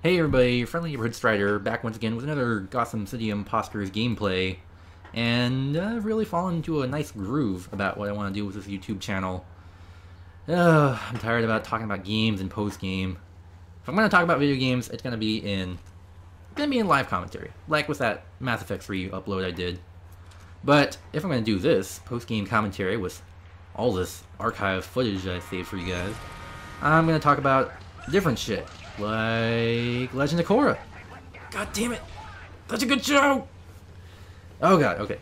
Hey everybody, your friendly neighborhood Strider, back once again with another Gotham City Imposters gameplay, and I've really fallen into a nice groove about what I want to do with this YouTube channel. I'm tired about talking about games and post-game. If I'm going to talk about video games, it's going to be in live commentary, like with that Mass Effect 3 upload I did. But if I'm going to do this post-game commentary with all this archive footage I saved for you guys, I'm going to talk about different shit. Like Legend of Korra. God damn it! Such a good show! Oh god, okay.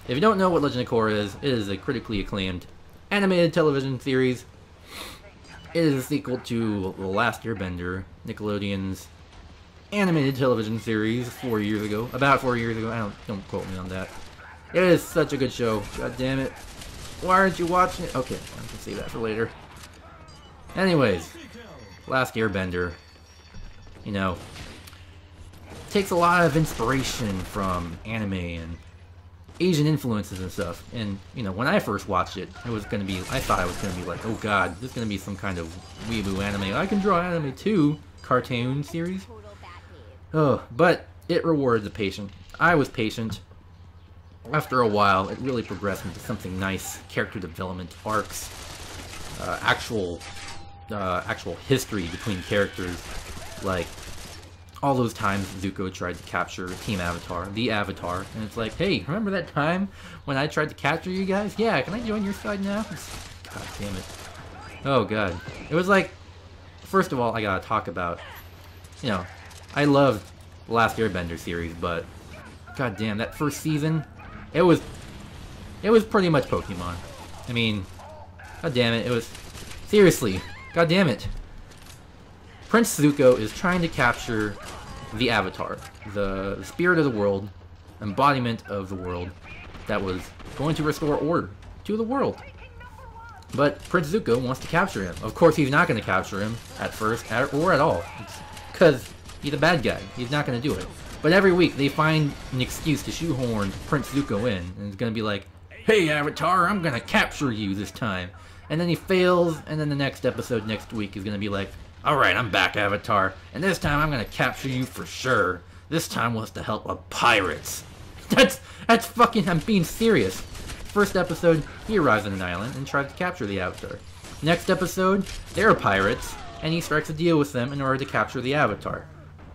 If you don't know what Legend of Korra is, it is a critically acclaimed animated television series. It is a sequel to The Last Airbender, Nickelodeon's animated television series about 4 years ago. Don't quote me on that. It is such a good show. God damn it. Why aren't you watching it? Okay, I can save that for later. Anyways, Last Airbender, you know, takes a lot of inspiration from anime and Asian influences and stuff. And, you know, when I first watched it, I thought it was gonna be like, oh god, this is gonna be some kind of weeaboo anime. I can draw anime too, cartoon series. Oh, but it rewarded the patient. I was patient. After a while, it really progressed into something nice. Character development, arcs, actual history between characters, like all those times Zuko tried to capture Team Avatar, the Avatar, and it's like, hey, remember that time when I tried to capture you guys? Yeah, can I join your side now? God damn it. Oh god. It was like, first of all, I gotta talk about, you know, I loved the Last Airbender series, but god damn, that first season, it was pretty much Pokemon. I mean, god damn it, it was, seriously, god damn it. Prince Zuko is trying to capture the Avatar, the spirit of the world, embodiment of the world, that was going to restore order to the world. But Prince Zuko wants to capture him. Of course, he's not going to capture him at first, or at all, because he's a bad guy. He's not going to do it. But every week, they find an excuse to shoehorn Prince Zuko in, and it's going to be like, hey Avatar, I'm going to capture you this time. And then he fails, and then the next episode next week is going to be like, alright, I'm back, Avatar, and this time I'm going to capture you for sure. This time with the help of pirates. That's fucking, I'm being serious. First episode, he arrives on an island and tries to capture the Avatar. Next episode, there are pirates, and he strikes a deal with them in order to capture the Avatar.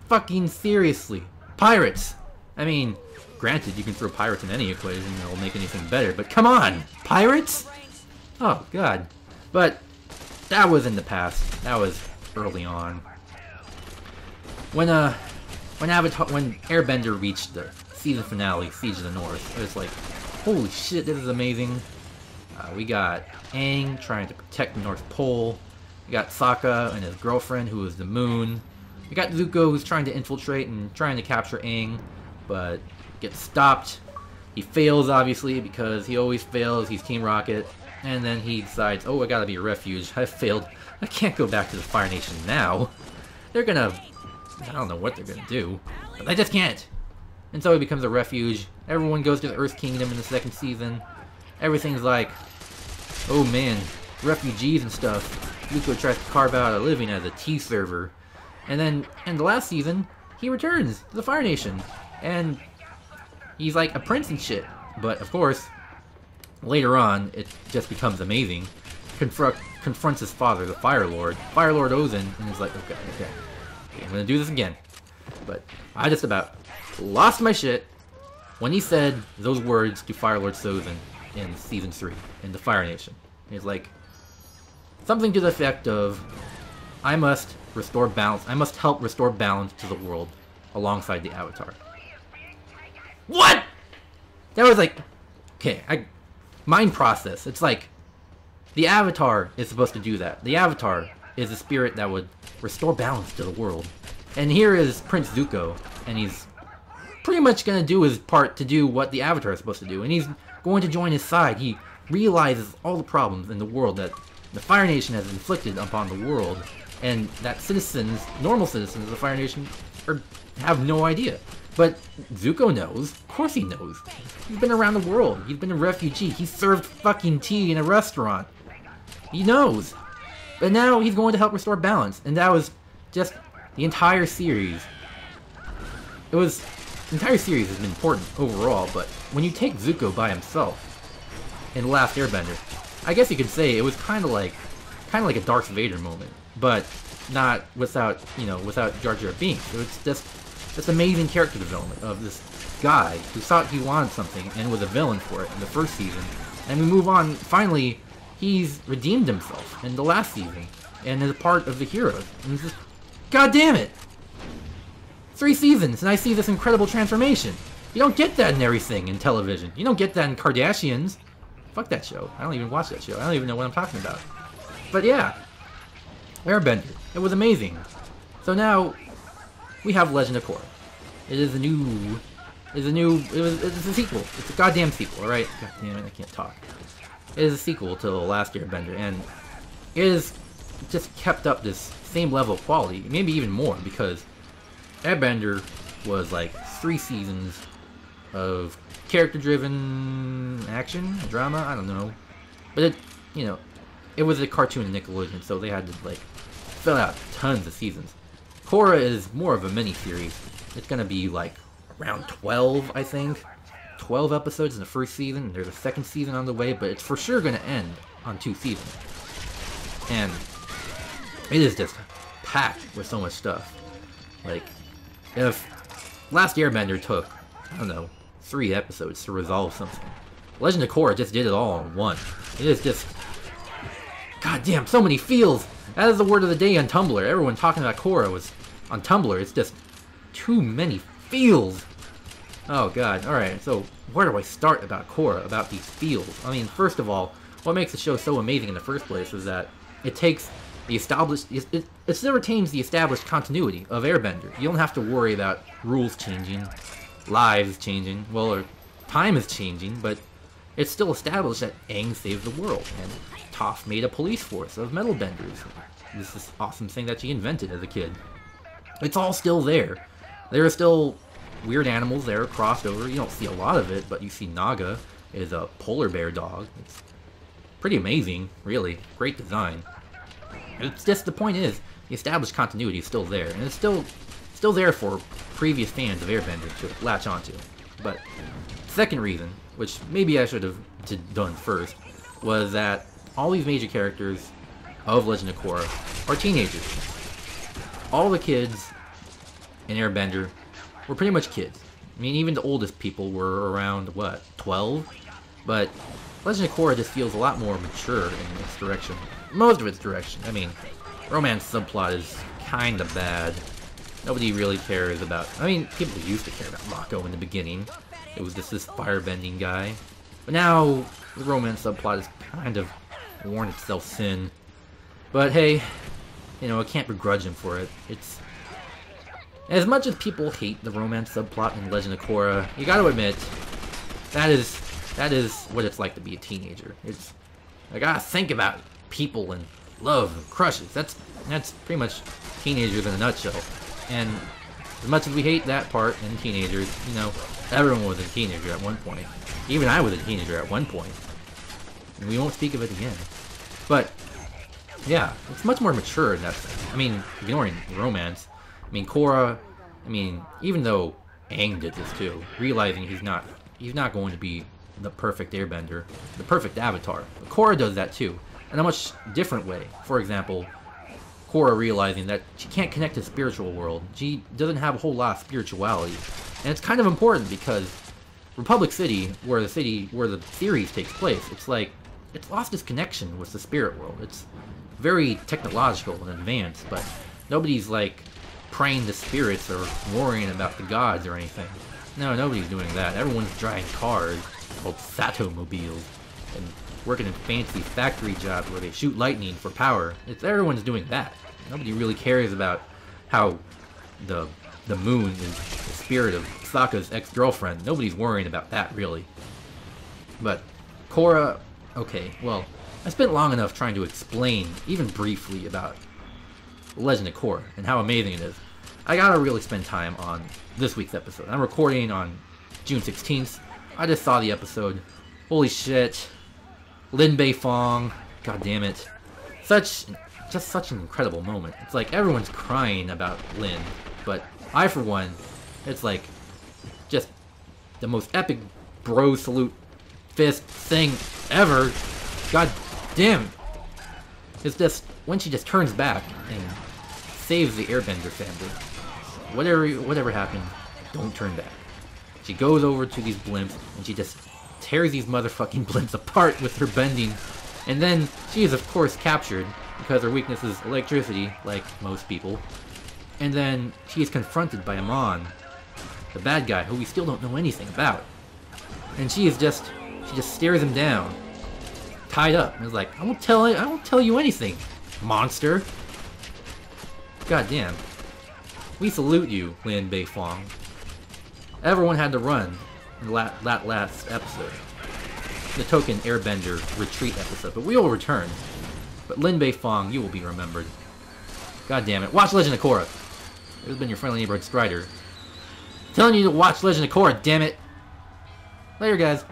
Fucking seriously. Pirates! I mean, granted, you can throw pirates in any equation and it'll make anything better, but come on! Pirates? Oh, god. But that was in the past. That was early on. When Airbender reached the season finale, Siege of the North, it was like, holy shit, this is amazing. We got Aang trying to protect the North Pole. We got Sokka and his girlfriend, who is the moon. We got Zuko, who's trying to infiltrate and trying to capture Aang, but gets stopped. He fails, obviously, because he always fails. He's Team Rocket. And then he decides, oh, I gotta be a refuge. I failed. I can't go back to the Fire Nation now. They're gonna... I don't know what they're gonna do. But I just can't. And so he becomes a refuge. Everyone goes to the Earth Kingdom in the second season. Everything's like, oh man, refugees and stuff. Zuko tries to carve out a living as a tea server. And then, in the last season, he returns to the Fire Nation. And he's like a prince and shit. But, of course, later on, it just becomes amazing. Confronts his father, the Fire Lord Ozin, and is like, okay, I'm gonna do this again. But I just about lost my shit when he said those words to Fire Lord Sozin in Season 3, in the Fire Nation. He's like, something to the effect of, I must restore balance, I must help restore balance to the world alongside the Avatar. What?! That was like, okay, mind process. It's like, the Avatar is supposed to do that. The Avatar is a spirit that would restore balance to the world. And here is Prince Zuko, and he's pretty much going to do his part to do what the Avatar is supposed to do. And he's going to join his side. He realizes all the problems in the world that the Fire Nation has inflicted upon the world, and that citizens, normal citizens of the Fire Nation, have no idea. But Zuko knows. Of course he knows. He's been around the world. He's been a refugee. He served fucking tea in a restaurant. He knows. But now he's going to help restore balance. And that was just The entire series, the entire series has been important overall, but when you take Zuko by himself in The Last Airbender, I guess you could say it was kind of like a Darth Vader moment, but not without, without Jar Jar Binks. It was just this amazing character development of this guy who thought he wanted something and was a villain for it in the first season. And we move on, finally, he's redeemed himself in the last season, and is a part of the heroes. And it's just, god damn it! 3 seasons, and I see this incredible transformation. You don't get that in everything in television. You don't get that in Kardashians. Fuck that show. I don't even watch that show. I don't even know what I'm talking about. But yeah, Airbender. It was amazing. So now, we have Legend of Korra. It is it's a sequel. It's a goddamn sequel, alright? God damn it, I can't talk. It is a sequel to The Last Airbender, and it has just kept up this same level of quality, maybe even more, because Airbender was like 3 seasons of character-driven action, drama, I don't know. But it was a cartoon in Nickelodeon, so they had to like fill out tons of seasons. Korra is more of a mini-series. It's gonna be like around 12, I think. 12 episodes in the first season. There's a second season on the way, but it's for sure gonna end on 2 seasons. And it is just packed with so much stuff. Like, if Last Airbender took, I don't know, 3 episodes to resolve something, Legend of Korra just did it all in one. It is just, goddamn, so many feels. That is the word of the day on Tumblr. Everyone talking about Korra was on Tumblr. It's just too many feels. Oh god. Alright, so where do I start about Korra, about these feels? I mean, first of all, what makes the show so amazing in the first place is that it takes the established, it still retains the established continuity of Airbender. You don't have to worry about rules changing, lives changing, well, or time is changing, but it's still established that Aang saved the world, and Toph made a police force of metal benders. This is awesome thing that she invented as a kid. It's all still there. There are still weird animals there crossed over. You don't see a lot of it, but you see Naga is a polar bear dog. It's pretty amazing, really. Great design. It's just, the point is, the established continuity is still there, and it's still there for previous fans of Airbender to latch onto. But second reason, which maybe I should have done first, was that all these major characters of Legend of Korra are teenagers. All the kids in Airbender were pretty much kids. I mean, even the oldest people were around, what, 12? But Legend of Korra just feels a lot more mature in its direction. Most of its direction. I mean, romance subplot is kinda bad. Nobody really cares about... I mean, people used to care about Mako in the beginning. It was just this firebending guy. But now, the romance subplot has kind of worn itself thin. But hey, I can't begrudge him for it. It's... As much as people hate the romance subplot in Legend of Korra, you gotta admit, that is what it's like to be a teenager. I gotta think about people and love and crushes. That's pretty much teenagers in a nutshell. And as much as we hate that part in teenagers, everyone was a teenager at one point. Even I was a teenager at one point. And we won't speak of it again. But, yeah, it's much more mature in that sense. I mean, ignoring romance. I mean, Korra, even though Aang did this too, realizing he's not going to be the perfect airbender, the perfect avatar. But Korra does that too, in a much different way. For example, Korra realizing that she can't connect to the spiritual world. She doesn't have a whole lot of spirituality. And it's kind of important because Republic City, where the series takes place, it's lost its connection with the spirit world. It's very technological and advanced, but nobody's praying to spirits or worrying about the gods or anything. No, nobody's doing that. Everyone's driving cars called Satomobiles and working in fancy factory jobs where they shoot lightning for power. Everyone's doing that. Nobody really cares about how the moon is the spirit of Sokka's ex-girlfriend. Nobody's worrying about that, really. But Korra, okay, well, I spent long enough trying to explain, even briefly, about Legend of Korra and how amazing it is. I gotta really spend time on this week's episode. I'm recording on June 16th. I just saw the episode. Holy shit. Lin Bei Fong. God damn it. Such just such an incredible moment. It's like everyone's crying about Lin, but I, for one, it's like just the most epic bro salute fist thing ever. God damn. It's just when she just turns back and saves the Airbender family. Whatever happened, don't turn back. She goes over to these blimps and she just tears these motherfucking blimps apart with her bending. And then she is of course captured because her weakness is electricity, like most people. And then she is confronted by Amon, the bad guy who we still don't know anything about. And she just stares him down, tied up, and is like, I won't tell you anything, monster. God damn. We salute you, Lin Beifong. Everyone had to run in that last episode. The token Airbender retreat episode, but we will return. But Lin Beifong, you will be remembered. God damn it. Watch Legend of Korra. This has been your friendly neighborhood Strider. Telling you to watch Legend of Korra, damn it. Later, guys.